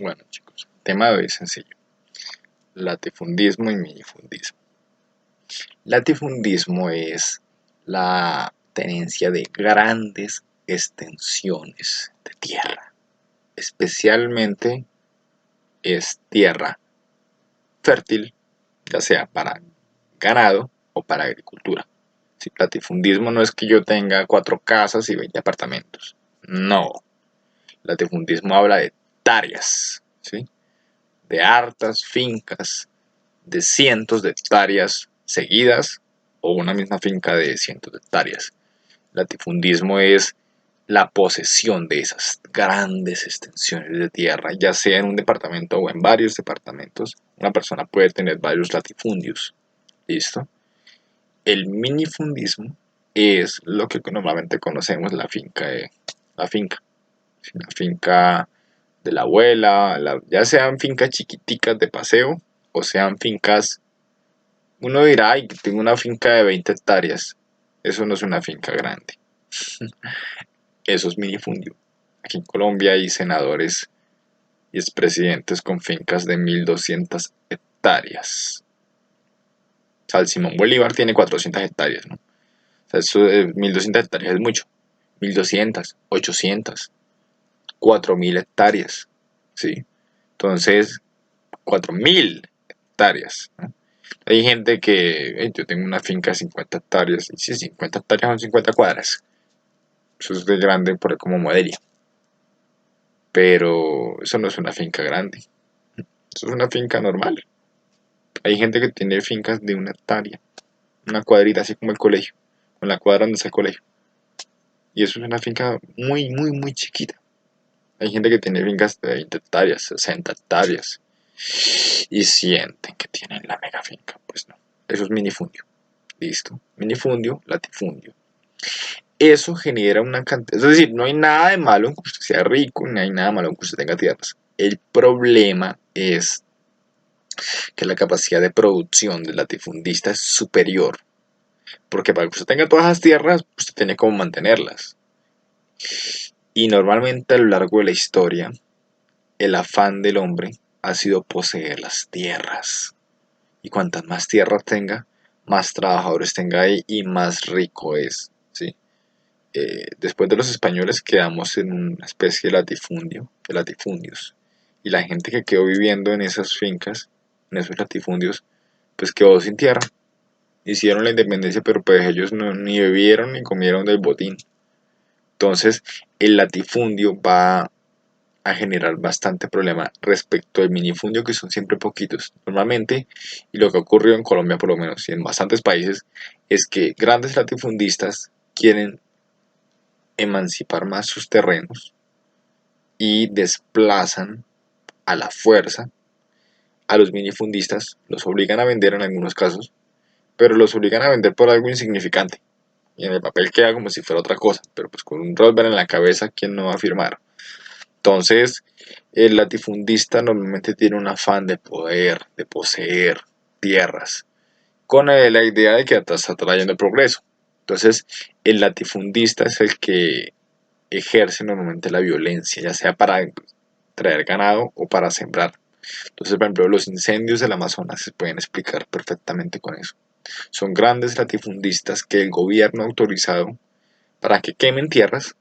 Bueno, chicos, el tema de hoy es sencillo: latifundismo y minifundismo. Latifundismo es la tenencia de grandes extensiones de tierra. Especialmente es tierra fértil, ya sea para ganado o para agricultura. Si latifundismo no es que yo tenga 4 casas y 20 apartamentos. No. Latifundismo habla de hectáreas, ¿sí? De hartas fincas, de cientos de hectáreas seguidas o una misma finca de cientos de hectáreas. Latifundismo es la posesión de esas grandes extensiones de tierra, ya sea en un departamento o en varios departamentos. Una persona puede tener varios latifundios. ¿Listo? El minifundismo es lo que normalmente conocemos la finca, la finca de la abuela, ya sean fincas chiquiticas de paseo o sean fincas. Uno dirá: ay, tengo una finca de 20 hectáreas. Eso no es una finca grande. Eso es minifundio. Aquí en Colombia hay senadores y expresidentes con fincas de 1200 hectáreas. O sea, el Simón Bolívar tiene 400 hectáreas, ¿no? O sea, eso de 1200 hectáreas es mucho. 1200, 800, 4000 hectáreas. ¿Sí? Entonces, 4000 hectáreas, ¿no? Hay gente que: yo tengo una finca de 50 hectáreas. Y si 50 hectáreas son 50 cuadras. Eso es de grande por como modelo. Pero eso no es una finca grande. Eso es una finca normal. Hay gente que tiene fincas de 1 hectárea. Una cuadrita así como el colegio. Con la cuadra donde está el colegio. Y eso es una finca muy, muy, muy chiquita. Hay gente que tiene fincas de 20 hectáreas, 60 hectáreas. Y sienten que tienen la mega finca. Pues no. Eso es minifundio. Listo. Minifundio, latifundio. Eso genera una cantidad. Es decir, no hay nada de malo en que usted sea rico, no hay nada malo en que usted tenga tierras. El problema es que la capacidad de producción del latifundista es superior. Porque para que usted tenga todas las tierras, usted tiene cómo mantenerlas. Y normalmente a lo largo de la historia, el afán del hombre ha sido poseer las tierras. Y cuantas más tierras tenga, más trabajadores tenga ahí y más rico es. ¿Sí? Después de los españoles quedamos en una especie de latifundio, de latifundios. Y la gente que quedó viviendo en esas fincas, en esos latifundios, pues quedó sin tierra. Hicieron la independencia, pero pues ellos no, ni bebieron ni comieron del botín. Entonces, el latifundio va a generar bastante problema respecto al minifundio, que son siempre poquitos. Normalmente, y lo que ha ocurrido en Colombia por lo menos, y en bastantes países, es que grandes latifundistas quieren emancipar más sus terrenos y desplazan a la fuerza a los minifundistas, los obligan a vender en algunos casos, pero los obligan a vender por algo insignificante. Y en el papel queda como si fuera otra cosa, pero pues con un revólver en la cabeza, ¿quién no va a firmar? Entonces, el latifundista normalmente tiene un afán de poder, de poseer tierras, con la idea de que está trayendo el progreso. Entonces, el latifundista es el que ejerce normalmente la violencia, ya sea para traer ganado o para sembrar. Entonces, por ejemplo, los incendios del Amazonas se pueden explicar perfectamente con eso. Son grandes latifundistas que el gobierno ha autorizado para que quemen tierras.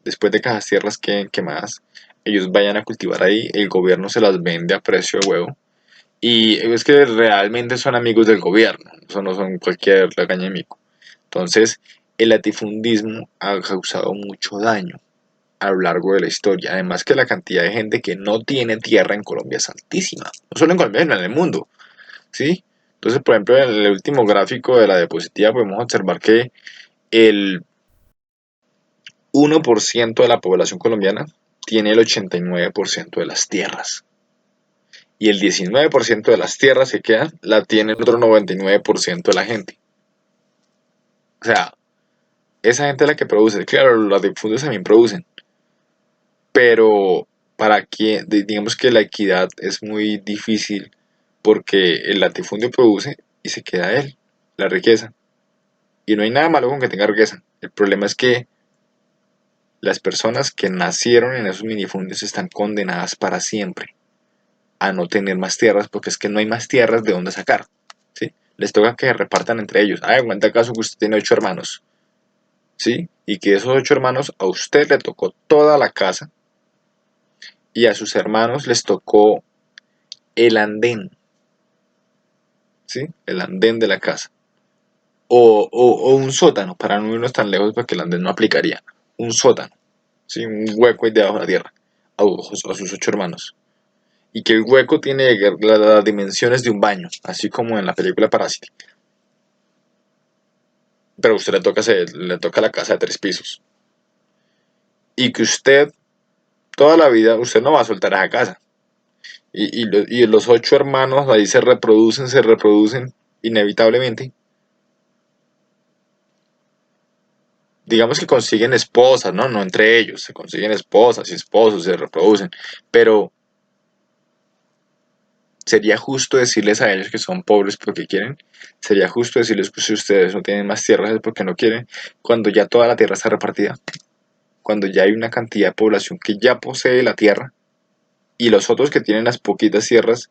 Después de que las tierras queden quemadas, ellos vayan a cultivar ahí, el gobierno se las vende a precio de huevo. Y es que realmente son amigos del gobierno, eso no son cualquier lagañamico. Entonces, el latifundismo ha causado mucho daño a lo largo de la historia. Además que la cantidad de gente que no tiene tierra en Colombia es altísima. No solo en Colombia, sino en el mundo. ¿Sí? Entonces, por ejemplo, en el último gráfico de la diapositiva podemos observar que el 1% de la población colombiana tiene el 89% de las tierras. Y el 19% de las tierras que quedan la tiene el otro 99% de la gente. O sea, esa gente es la que produce. Claro, los latifundios también producen. Pero para que, digamos que la equidad es muy difícil porque el latifundio produce y se queda él, la riqueza. Y no hay nada malo con que tenga riqueza. El problema es que Las personas que nacieron en esos minifundios están condenadas para siempre a no tener más tierras porque es que no hay más tierras de dónde sacar. ¿Sí? Les toca que repartan entre ellos. Ah, en cuenta caso que usted tiene 8 hermanos. ¿Sí? Y que esos 8 hermanos a usted le tocó toda la casa y a sus hermanos les tocó el andén. ¿Sí? El andén de la casa. O un sótano, para no irnos tan lejos porque el andén no aplicaría. Un sótano. ¿Sí? Un hueco ahí debajo de la tierra. A sus 8 hermanos. Y que el hueco tiene las dimensiones de un baño, así como en la película Parásito. Pero a usted le toca la casa de 3 pisos. Y que usted, toda la vida, usted no va a soltar esa casa. Y los 8 hermanos ahí se reproducen inevitablemente. Digamos que consiguen esposas, ¿no? No entre ellos, se consiguen esposas y esposos, se reproducen. Pero sería justo decirles a ellos que son pobres porque quieren. Sería justo decirles que si ustedes no tienen más tierras es porque no quieren, cuando ya toda la tierra está repartida. Cuando ya hay una cantidad de población que ya posee la tierra y los otros que tienen las poquitas tierras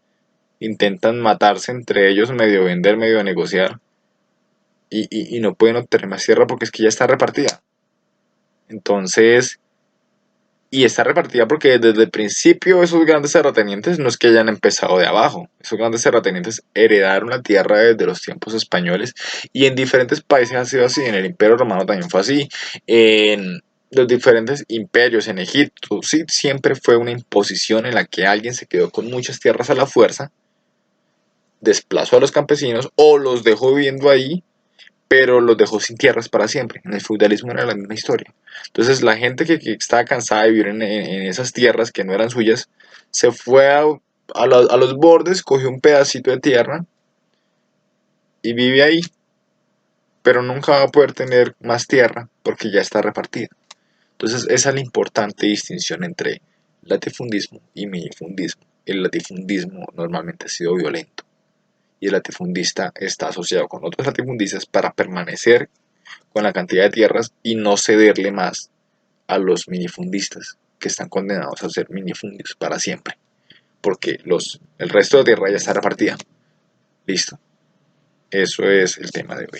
intentan matarse entre ellos, medio vender, medio negociar y no pueden obtener más tierra porque es que ya está repartida. Entonces, y está repartida porque desde el principio esos grandes terratenientes no es que hayan empezado de abajo, esos grandes terratenientes heredaron la tierra desde los tiempos españoles y en diferentes países ha sido así, en el Imperio Romano también fue así, en los diferentes imperios, en Egipto, sí, siempre fue una imposición en la que alguien se quedó con muchas tierras a la fuerza, desplazó a los campesinos o los dejó viviendo ahí pero los dejó sin tierras para siempre. En el feudalismo era la misma historia. Entonces la gente que estaba cansada de vivir en esas tierras que no eran suyas, se fue a los bordes, cogió un pedacito de tierra y vive ahí, pero nunca va a poder tener más tierra porque ya está repartida. Entonces esa es la importante distinción entre latifundismo y minifundismo. El latifundismo normalmente ha sido violento y el latifundista está asociado con otros latifundistas para permanecer con la cantidad de tierras y no cederle más a los minifundistas que están condenados a ser minifundios para siempre, porque el resto de tierra ya está repartida. Listo. Eso es el tema de hoy.